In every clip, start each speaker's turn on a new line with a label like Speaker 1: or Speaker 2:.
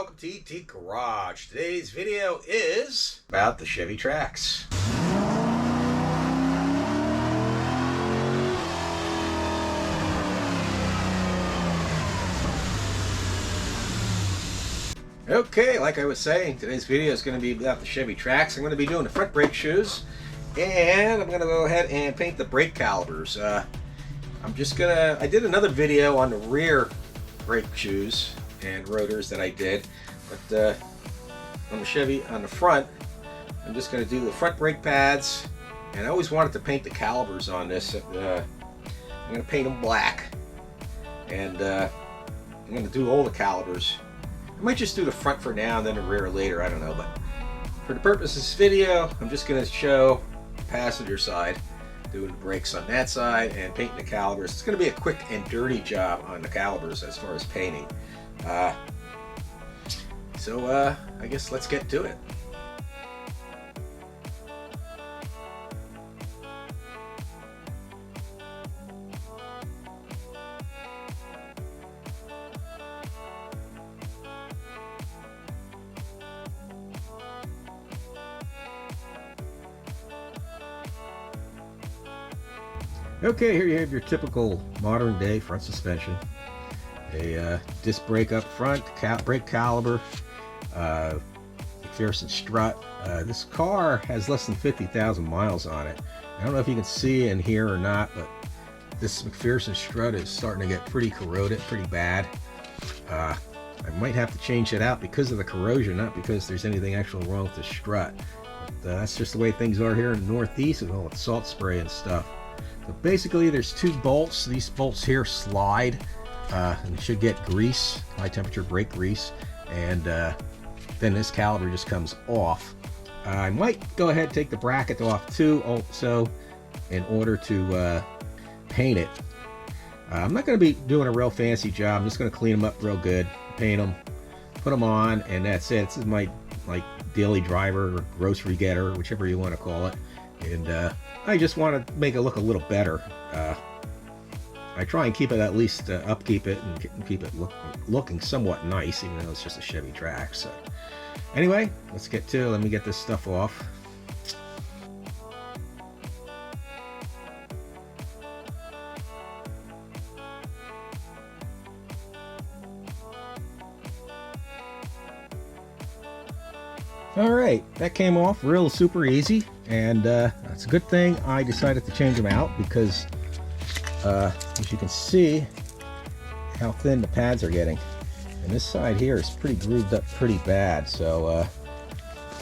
Speaker 1: welcome to ET Garage. Today's video is about the Chevy Trax. Okay, like I was saying, today's video is going to be about the Chevy Trax. I'm going to be doing the front brake shoes, and I'm going to go ahead and paint the brake calipers. I did another video on the rear brake shoes and rotors that I did, but on the Chevy on the front, I'm just going to do the front brake pads, and I always wanted to paint the calipers on this. I'm going to paint them black, and I'm going to do all the calipers. I might just do the front for now and then the rear later, I don't know, but for the purpose of this video, I'm just going to show the passenger side, doing the brakes on that side and painting the calipers. It's going to be a quick and dirty job on the calipers as far as painting. I guess let's get to it. Okay, here you have your typical modern day front suspension. A disc brake up front, brake caliper, McPherson strut. This car has less than 50,000 miles on it. I don't know if you can see in here or not, but this McPherson strut is starting to get pretty corroded, pretty bad. I might have to change it out because of the corrosion, not because there's anything actually wrong with the strut. But, that's just the way things are here in the Northeast with all the salt spray and stuff. So basically there's two bolts. These bolts here slide. And you should get grease, high temperature brake grease, and then this caliper just comes off. I might go ahead and take the bracket off too, also, in order to paint it. I'm not going to be doing a real fancy job. I'm just going to clean them up real good, paint them, put them on, and that's it. This is my daily driver or grocery getter, whichever you want to call it, and I just want to make it look a little better. I try and keep it, at least upkeep it and keep it looking somewhat nice, even though it's just a Chevy Trax. So anyway, let's get to it. Let me get this stuff off. Alright, that came off real super easy, and that's a good thing I decided to change them out because as you can see how thin the pads are getting, and this side here is pretty grooved up pretty bad, so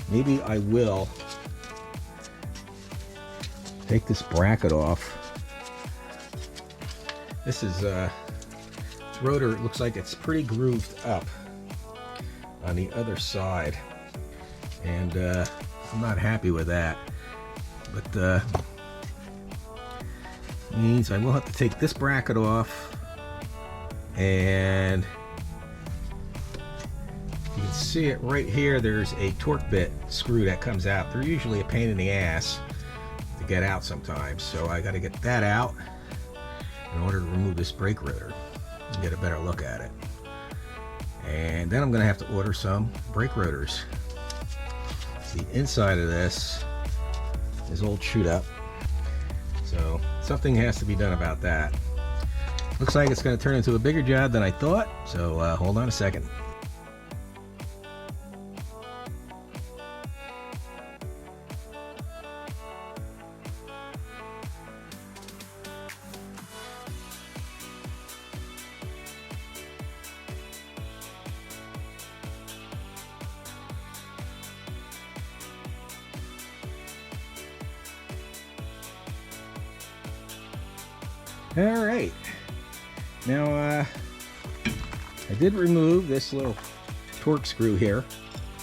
Speaker 1: maybe I will take this bracket off. This rotor, it looks like it's pretty grooved up on the other side, and I'm not happy with that, but means I will have to take this bracket off, and you can see it right here. There's a torque bit screw that comes out. They're usually a pain in the ass to get out sometimes, so I got to get that out in order to remove this brake rotor and get a better look at it. And then I'm going to have to order some brake rotors. The inside of this is all chewed up, so something has to be done about that. Looks like it's going to turn into a bigger job than I thought, so hold on a second. Alright, now I did remove this little torque screw here.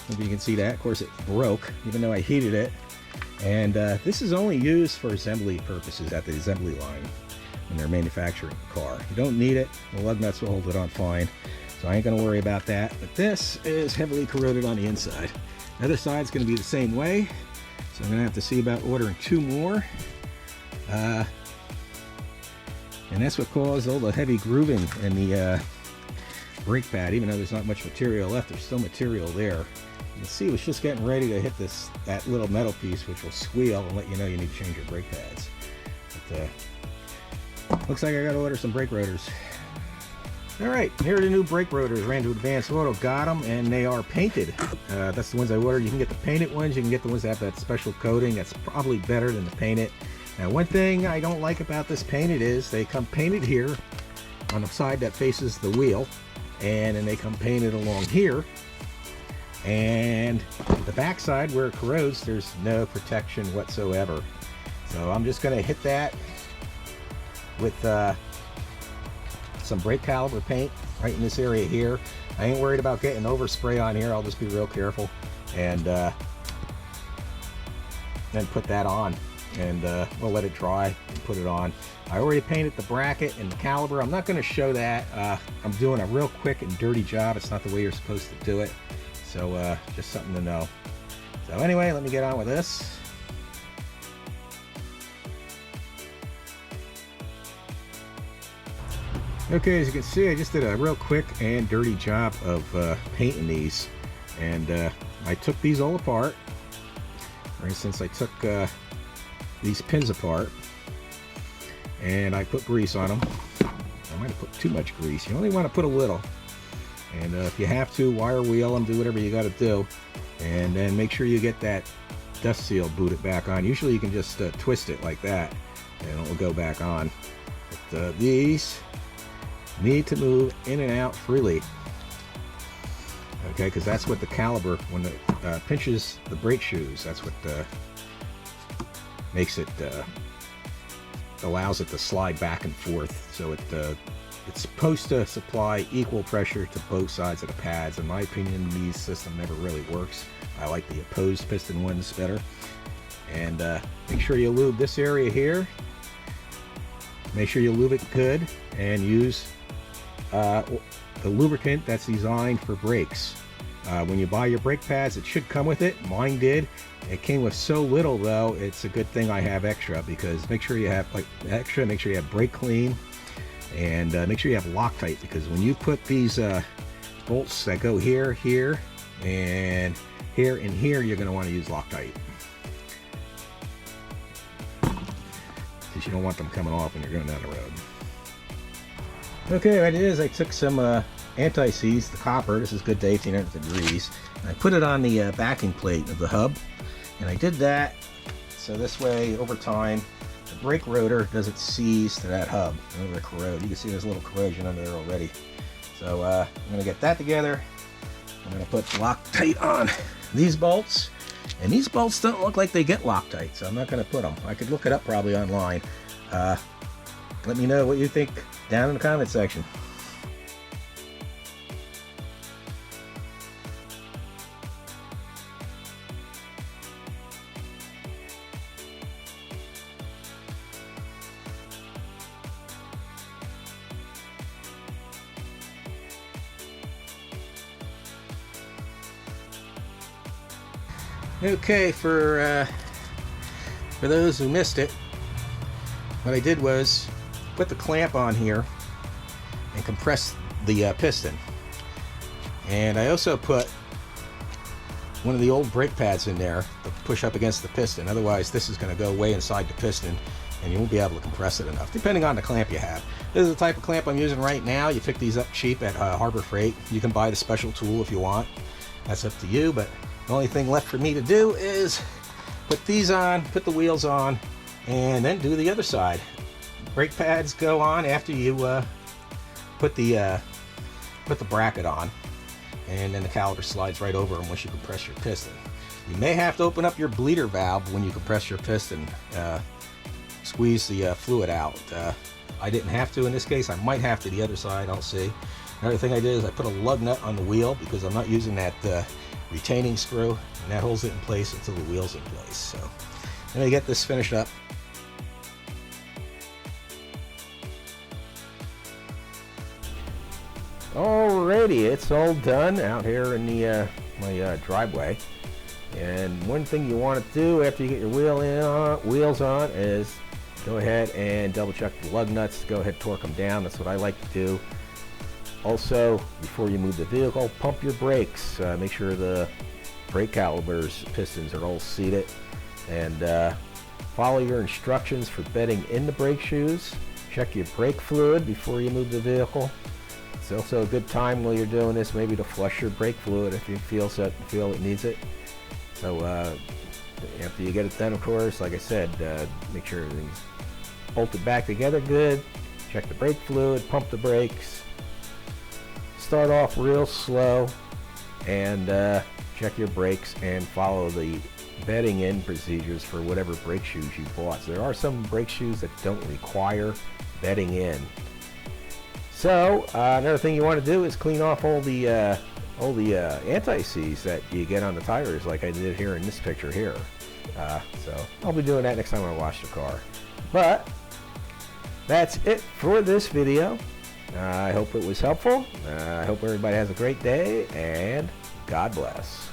Speaker 1: Maybe you can see that. Of course it broke, even though I heated it. And this is only used for assembly purposes at the assembly line when they're manufacturing the car. You don't need it. The lug nuts will hold it on fine, so I ain't going to worry about that. But this is heavily corroded on the inside. The other side's going to be the same way, so I'm going to have to see about ordering two more. And that's what caused all the heavy grooving in the brake pad. Even though there's not much material left, there's still material there. You can see it's just getting ready to hit that little metal piece, which will squeal and let you know you need to change your brake pads. But looks like I got to order some brake rotors. Alright, here are the new brake rotors. Ran to Advanced Auto, got them, and they are painted. That's the ones I ordered. You can get the painted ones, you can get the ones that have that special coating. That's probably better than the painted. Now, one thing I don't like about this painted is they come painted here on the side that faces the wheel, and then they come painted along here. And the back side where it corrodes, there's no protection whatsoever. So I'm just going to hit that with some brake caliper paint right in this area here. I ain't worried about getting overspray on here. I'll just be real careful and then put that on, and we'll let it dry and put it on. I already painted the bracket and the caliper. I'm not going to show that. I'm doing a real quick and dirty job. It's not the way you're supposed to do it, so just something to know. So anyway, let me get on with this. Okay, as you can see, I just did a real quick and dirty job of painting these, and I took these all apart. For instance, I took these pins apart and I put grease on them. I might have put too much grease. You only want to put a little, and if you have to, wire wheel them, do whatever you got to do, and then make sure you get that dust seal booted back on. Usually you can just twist it like that and it will go back on, but these need to move in and out freely, okay, because that's what the caliper, when it pinches the brake shoes, that's what makes it, allows it to slide back and forth. So it's supposed to supply equal pressure to both sides of the pads. In my opinion, these system never really works. I like the opposed piston ones better. And make sure you lube this area here. Make sure you lube it good and use the lubricant that's designed for brakes. When you buy your brake pads, it should come with it. Mine did. It came with so little, though, it's a good thing I have extra, because make sure you have extra, make sure you have brake clean, and make sure you have Loctite, because when you put these bolts that go here, here, and here, and here, you're going to want to use Loctite, because you don't want them coming off when you're going down the road. Okay, what it is, I took some anti-seize, the copper, this is good to 1800 degrees, and I put it on the backing plate of the hub, and I did that so this way, over time, the brake rotor doesn't seize to that hub, and it'll corrode. You can see there's a little corrosion under there already. So I'm going to get that together. I'm going to put Loctite on these bolts, and these bolts don't look like they get Loctite, so I'm not going to put them. I could look it up probably online. Let me know what you think down in the comment section. Okay, for those who missed it, what I did was put the clamp on here and compress the piston. And I also put one of the old brake pads in there to push up against the piston. Otherwise, this is going to go way inside the piston and you won't be able to compress it enough, depending on the clamp you have. This is the type of clamp I'm using right now. You pick these up cheap at Harbor Freight. You can buy the special tool if you want. That's up to you, but the only thing left for me to do is put these on, put the wheels on, and then do the other side. Brake pads go on after you put the bracket on, and then the caliper slides right over them once you compress your piston. You may have to open up your bleeder valve when you compress your piston, squeeze the fluid out. I didn't have to in this case. I might have to the other side. I'll see. Another thing I did is I put a lug nut on the wheel because I'm not using that retaining screw, and that holds it in place until the wheel's in place. So let me get this finished up. Alrighty, it's all done out here in the my driveway. And one thing you want to do after you get your wheels on is go ahead and double check the lug nuts. Go ahead and torque them down. That's what I like to do.
Speaker 2: Also, before you move the vehicle, pump your brakes. Make sure the brake calipers, pistons are all seated, and follow your instructions for bedding in the brake shoes. Check your brake fluid before you move the vehicle. It's also a good time while you're doing this maybe to flush your brake fluid if you feel it needs it. So after you get it done, of course, like I said, make sure everything's bolted back together good. Check the brake fluid, pump the brakes. Start off real slow, and check your brakes and follow the bedding in procedures for whatever brake shoes you bought. So there are some brake shoes that don't require bedding in. So another thing you want to do is clean off all the anti-seize that you get on the tires, like I did here in this picture here. So I'll be doing that next time I wash the car. But that's it for this video. I hope it was helpful. I hope everybody has a great day, and God bless.